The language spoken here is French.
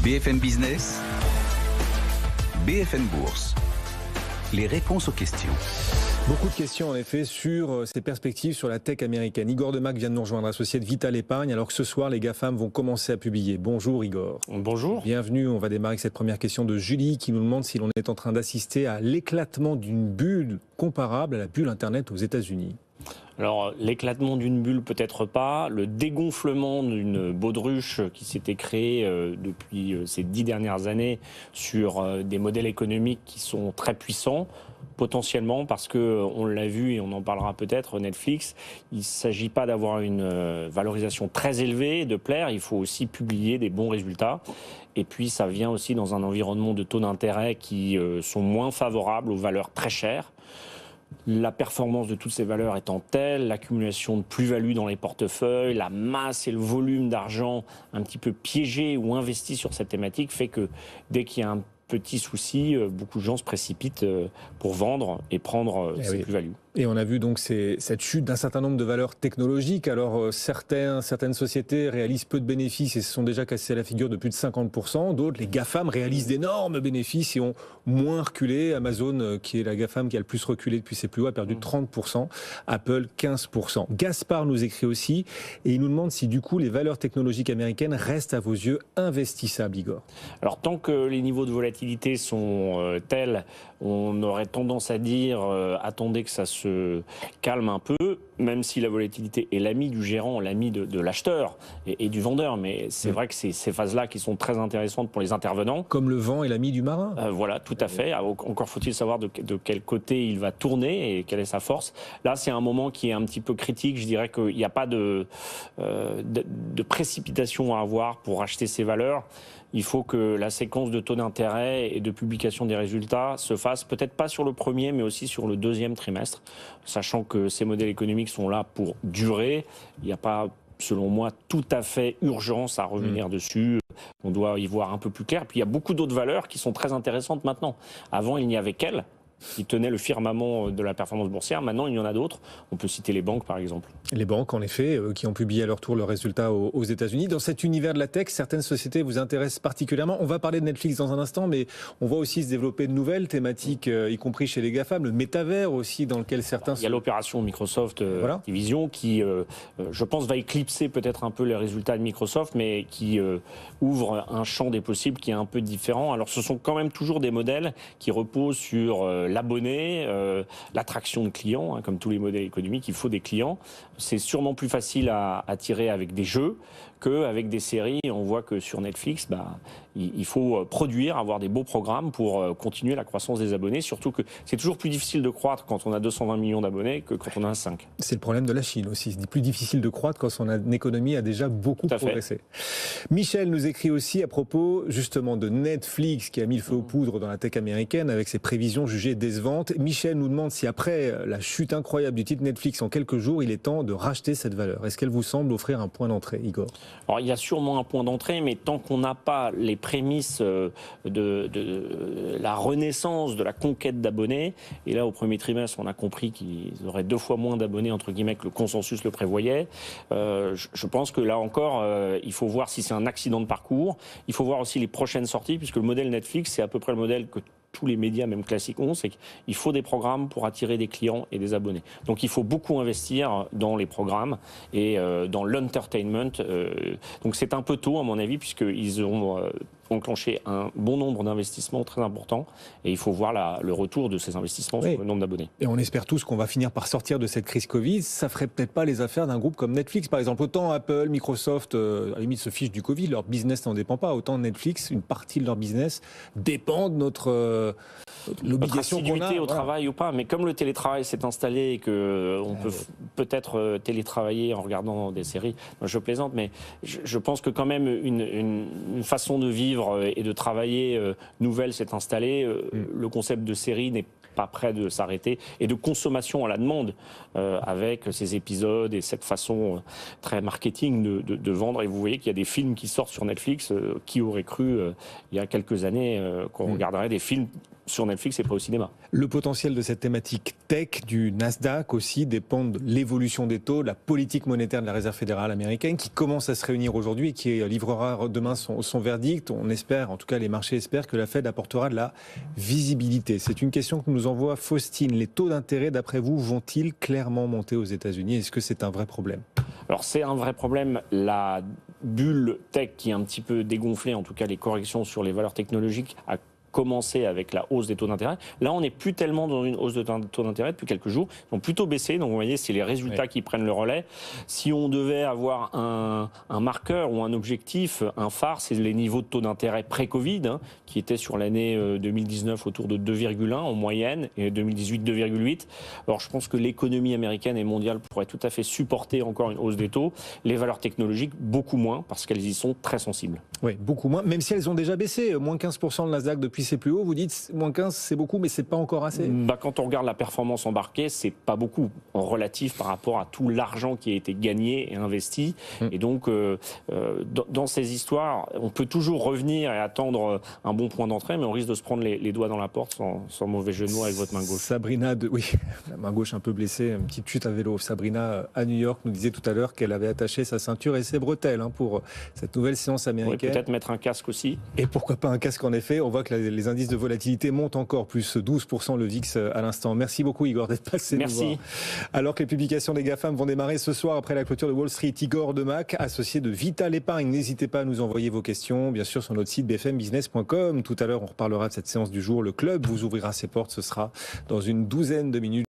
BFM Business, BFM Bourse, les réponses aux questions. Beaucoup de questions en effet sur ces perspectives sur la tech américaine. Igor Demac vient de nous rejoindre, associé de Vital Épargne, alors que ce soir les GAFAM vont commencer à publier. Bonjour Igor. Bonjour. Bienvenue, on va démarrer avec cette première question de Julie qui nous demande si l'on est en train d'assister à l'éclatement d'une bulle comparable à la bulle Internet aux États-Unis. Alors, l'éclatement d'une bulle, peut-être pas. Le dégonflement d'une baudruche qui s'était créée depuis ces 10 dernières années sur des modèles économiques qui sont très puissants, potentiellement, parce que on l'a vu et on en parlera peut-être, Netflix, il ne s'agit pas d'avoir une valorisation très élevée, de plaire, il faut aussi publier des bons résultats. Et puis, ça vient aussi dans un environnement de taux d'intérêt qui sont moins favorables aux valeurs très chères. La performance de toutes ces valeurs étant telle, l'accumulation de plus-value dans les portefeuilles, la masse et le volume d'argent un petit peu piégé ou investi sur cette thématique fait que dès qu'il y a un petit souci, beaucoup de gens se précipitent pour vendre et prendre ces plus-values. Et on a vu donc cette chute d'un certain nombre de valeurs technologiques. Alors certaines sociétés réalisent peu de bénéfices et se sont déjà cassées la figure de plus de 50%. D'autres, les GAFAM, réalisent d'énormes bénéfices et ont moins reculé. Amazon, qui est la GAFAM qui a le plus reculé depuis ses plus hauts, a perdu 30%. Apple, 15%. Gaspard nous écrit aussi et il nous demande si du coup les valeurs technologiques américaines restent à vos yeux investissables, Igor. Alors tant que les niveaux de volatilité sont tels, on aurait tendance à dire attendez que ça se calme un peu, même si la volatilité est l'ami du gérant, l'ami de l'acheteur et du vendeur. Mais c'est vrai que c'est ces phases-là qui sont très intéressantes pour les intervenants. Comme le vent est l'ami du marin. Voilà, tout à fait. Encore faut-il savoir de quel côté il va tourner et quelle est sa force. Là, c'est un moment qui est un petit peu critique. Je dirais qu'il n'y a pas de précipitation à avoir pour acheter ces valeurs. Il faut que la séquence de taux d'intérêt et de publication des résultats se fasse peut-être pas sur le premier, mais aussi sur le deuxième trimestre, sachant que ces modèles économiques sont là pour durer. Il n'y a pas, selon moi, tout à fait urgence à revenir dessus. On doit y voir un peu plus clair. Puis il y a beaucoup d'autres valeurs qui sont très intéressantes maintenant. Avant, il n'y avait qu'elles qui tenaient le firmament de la performance boursière. Maintenant, il y en a d'autres. On peut citer les banques, par exemple. Les banques, en effet, qui ont publié à leur tour leurs résultats aux États-Unis. Dans cet univers de la tech, certaines sociétés vous intéressent particulièrement. On va parler de Netflix dans un instant, mais on voit aussi se développer de nouvelles thématiques, y compris chez les GAFAM, le métavers aussi, dans lequel certains... Il y a l'opération Microsoft Activision qui, je pense, va éclipser peut-être un peu les résultats de Microsoft, mais qui ouvre un champ des possibles qui est un peu différent. Alors, ce sont quand même toujours des modèles qui reposent sur l'abonné, l'attraction de clients, hein, comme tous les modèles économiques, il faut des clients. C'est sûrement plus facile à attirer avec des jeux qu'avec des séries. On voit que sur Netflix, il faut produire, avoir des beaux programmes pour continuer la croissance des abonnés. Surtout que c'est toujours plus difficile de croître quand on a 220 millions d'abonnés que quand on en a 5. C'est le problème de la Chine aussi. C'est plus difficile de croître quand son économie a déjà beaucoup progressé. Michel nous écrit aussi à propos justement de Netflix qui a mis le feu aux poudres dans la tech américaine avec ses prévisions jugées décevantes. Michel nous demande si après la chute incroyable du titre Netflix en quelques jours, il est temps de racheter cette valeur. Est-ce qu'elle vous semble offrir un point d'entrée, Igor ? Alors, il y a sûrement un point d'entrée, mais tant qu'on n'a pas les prémices de la renaissance de la conquête d'abonnés, et là, au premier trimestre, on a compris qu'ils auraient 2 fois moins d'abonnés, entre guillemets, que le consensus le prévoyait. Je pense que là encore, il faut voir si c'est un accident de parcours. Il faut voir aussi les prochaines sorties, puisque le modèle Netflix, c'est à peu près le modèle que tous les médias, même classiques, ont, c'est qu'il faut des programmes pour attirer des clients et des abonnés. Donc il faut beaucoup investir dans les programmes et dans l'entertainment. Donc c'est un peu tôt, à mon avis, puisqu'ils ont enclenché un bon nombre d'investissements très importants et il faut voir le retour de ces investissements sur le nombre d'abonnés. Et on espère tous qu'on va finir par sortir de cette crise Covid. Ça ferait peut-être pas les affaires d'un groupe comme Netflix, par exemple. Autant Apple, Microsoft, à la limite se fichent du Covid, leur business n'en dépend pas. Autant Netflix, une partie de leur business dépend de notre l'obligation qu'on a au travail ou pas. Mais comme le télétravail s'est installé et que on peut-être télétravailler en regardant des séries, moi je plaisante, mais je pense que quand même une façon de vivre et de travailler nouvelle s'est installée. Le concept de série n'est pas près de s'arrêter et de consommation à la demande avec ces épisodes et cette façon très marketing de vendre. Et vous voyez qu'il y a des films qui sortent sur Netflix. Qui aurait cru il y a quelques années qu'on regarderait des films sur Netflix et pas au cinéma. Le potentiel de cette thématique tech du Nasdaq aussi dépend de l'évolution des taux, de la politique monétaire de la Réserve fédérale américaine qui commence à se réunir aujourd'hui et qui livrera demain son verdict. On espère, en tout cas les marchés espèrent que la Fed apportera de la visibilité. C'est une question que nous envoie Faustine. Les taux d'intérêt, d'après vous, vont-ils clairement monter aux États-Unis? Est-ce que c'est un vrai problème? Alors c'est un vrai problème. La bulle tech qui est un petit peu dégonflée, en tout cas les corrections sur les valeurs technologiques, a commencé avec la hausse des taux d'intérêt. Là, on n'est plus tellement dans une hausse de taux d'intérêt depuis quelques jours. Ils ont plutôt baissé. Donc, vous voyez, c'est les résultats qui prennent le relais. Si on devait avoir un marqueur ou un objectif, un phare, c'est les niveaux de taux d'intérêt pré-Covid, qui étaient sur l'année 2019 autour de 2,1 en moyenne et 2018 2,8. Alors, je pense que l'économie américaine et mondiale pourrait tout à fait supporter encore une hausse des taux. Les valeurs technologiques, beaucoup moins, parce qu'elles y sont très sensibles. Oui, beaucoup moins, même si elles ont déjà baissé. Moins 15% le Nasdaq depuis ses plus hauts. Vous dites moins 15, c'est beaucoup, mais c'est pas encore assez. Quand on regarde la performance embarquée, c'est pas beaucoup en relatif par rapport à tout l'argent qui a été gagné et investi. Et donc, dans ces histoires, on peut toujours revenir et attendre un bon point d'entrée, mais on risque de se prendre les doigts dans la porte sans mauvais jeu de mots avec votre main gauche. Sabrina, oui, la main gauche un peu blessée, une petite chute à vélo. Sabrina, à New York, nous disait tout à l'heure qu'elle avait attaché sa ceinture et ses bretelles pour cette nouvelle séance américaine. Oui, peut-être mettre un casque aussi. Et pourquoi pas un casque en effet. On voit que les indices de volatilité montent encore, plus 12% le VIX à l'instant. Merci beaucoup Igor d'être passé. Merci. Alors que les publications des GAFAM vont démarrer ce soir après la clôture de Wall Street, Igor Demac, associé de Vital Épargne. N'hésitez pas à nous envoyer vos questions, bien sûr sur notre site bfmbusiness.com. Tout à l'heure, on reparlera de cette séance du jour. Le club vous ouvrira ses portes, ce sera dans une douzaine de minutes.